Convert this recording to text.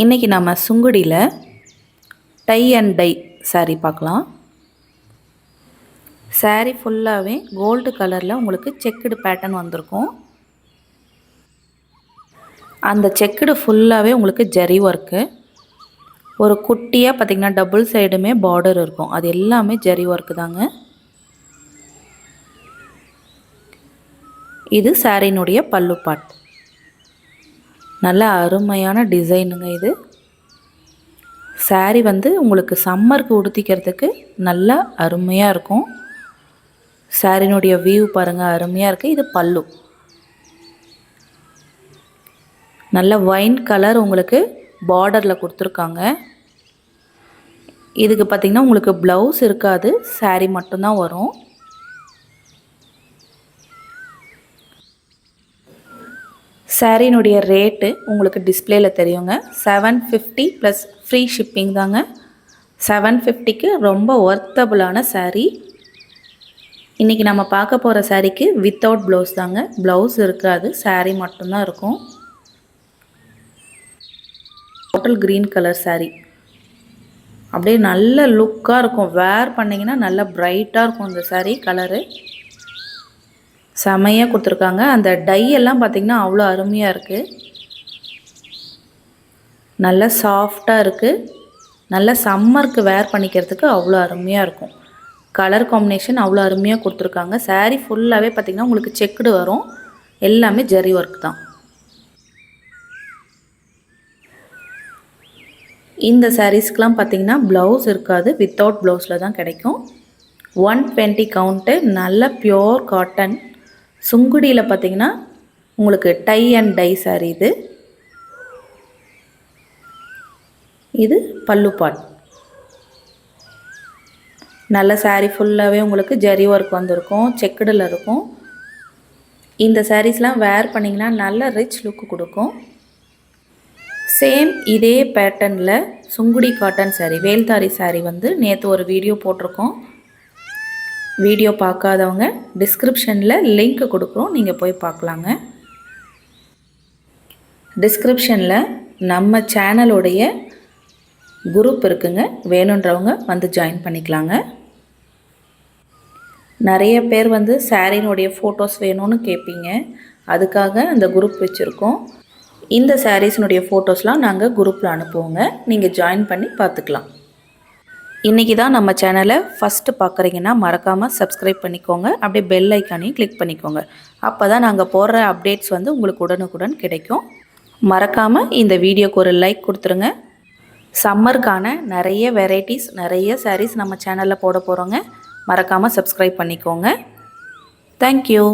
இன்றைக்கி நம்ம சுங்குடியில் tie and tie sari பார்க்கலாம். சாரீ ஃபுல்லாகவே கோல்டு கலரில் உங்களுக்கு செக்குடு பேட்டர்ன் வந்திருக்கும். அந்த செக்குடு ஃபுல்லாகவே உங்களுக்கு ஜரி ஒர்க்கு. ஒரு குட்டியாக பார்த்திங்கன்னா டபுள் சைடுமே பார்டர் இருக்கும். அது எல்லாமே ஜரி ஒர்க்கு தாங்க. இது சாரீனுடைய பல்லு பார்ட். நல்ல அருமையான டிசைனுங்க இது. சாரீ உங்களுக்கு சம்மருக்கு உடுத்திக்கிறதுக்கு நல்லா அருமையாக இருக்கும். சாரீனுடைய வியூ பாருங்கள், அருமையாக இருக்குது. இது பல்லு. நல்ல ஒயின் கலர் உங்களுக்கு பார்டரில் கொடுத்துருக்காங்க. இதுக்கு பார்த்திங்கன்னா உங்களுக்கு ப்ளவுஸ் இருக்காது, சாரீ மட்டும்தான் வரும். சாரீனுடைய ரேட்டு உங்களுக்கு டிஸ்பிளேல தெரியுங்க. 750 ப்ளஸ் ஃப்ரீ ஷிப்பிங் தாங்க. 750க்கு ரொம்ப ஒர்த்தபுளான சாரீ. இன்றைக்கி நம்ம பார்க்க போகிற சாரீக்கு வித்தவுட் ப்ளவுஸ் தாங்க. ப்ளவுஸ் இருக்காது, சாரீ மட்டும்தான் இருக்கும். Total green colour sari. அப்படியே நல்ல லுக்காக இருக்கும். வேர் பண்ணிங்கன்னா நல்லா ப்ரைட்டாக இருக்கும் இந்த சாரீ. கலரு செமையாக கொடுத்துருக்காங்க. அந்த டை எல்லாம் பார்த்திங்கன்னா அவ்வளோ அருமையாக இருக்குது. நல்ல சாஃப்டாக இருக்குது. நல்ல சம்மருக்கு வேர் பண்ணிக்கிறதுக்கு அவ்வளோ அருமையாக இருக்கும். கலர் காம்பினேஷன் அவ்வளோ அருமையாக கொடுத்துருக்காங்க. சாரீ ஃபுல்லாகவே பார்த்திங்கன்னா உங்களுக்கு செக்குடு வரும். எல்லாமே ஜரி ஒர்க் தான். இந்த சாரீஸ்க்கெலாம் பார்த்திங்கன்னா ப்ளவுஸ் இருக்காது, வித்தவுட் ப்ளவுஸில் தான் கிடைக்கும். 120 கவுண்ட்டு. நல்ல பியோர் காட்டன். சுங்குடியில் பார்த்திங்கன்னா உங்களுக்கு டை அண்ட் டை சாரீ இது. இது பல்லு பார்ட். நல்ல சாரீ ஃபுல்லாகவே உங்களுக்கு ஜரி ஒர்க் வந்திருக்கும், செக்குடில் இருக்கும். இந்த சாரீஸ்லாம் வேர் பண்ணிங்கன்னா நல்ல ரிச் லுக்கு கொடுக்கும். சேம் இதே பேட்டர்னில் சுங்குடி காட்டன் சாரீ, வேல்தாரி சாரீ நேற்று ஒரு வீடியோ போட்டிருக்கோம். வீடியோ பார்க்காதவங்க டிஸ்கிரிப்ஷனில் லிங்க் கொடுக்குறோம், நீங்கள் போய் பார்க்கலாங்க. டிஸ்கிரிப்ஷனில் நம்ம சேனலுடைய குரூப் இருக்குங்க. வேணுன்றவங்க ஜாயின் பண்ணிக்கலாங்க. நிறைய பேர் சாரீனுடைய ஃபோட்டோஸ் வேணும்னு கேட்பீங்க. அதுக்காக அந்த குரூப் வச்சுருக்கோம். இந்த சாரீஸினுடைய ஃபோட்டோஸ்லாம் நாங்கள் குரூப்பில் அனுப்புவோங்க. நீங்கள் ஜாயின் பண்ணி பார்த்துக்கலாம். இன்றைக்கி தான் நம்ம சேனலை ஃபஸ்ட்டு பார்க்குறீங்கன்னா மறக்காமல் சப்ஸ்கிரைப் பண்ணிக்கோங்க. அப்படியே பெல் ஐக்கானையும் கிளிக் பண்ணிக்கோங்க. அப்போ தான் நாங்கள் போடுற அப்டேட்ஸ் உங்களுக்கு உடனுக்குடன் கிடைக்கும். மறக்காமல் இந்த வீடியோக்கு ஒரு லைக் கொடுத்துருங்க. சம்மருக்கான நிறைய வெரைட்டிஸ், நிறைய சாரீஸ் நம்ம சேனலில் போட போகிறோங்க. மறக்காமல் சப்ஸ்கிரைப் பண்ணிக்கோங்க. தேங்க்யூ.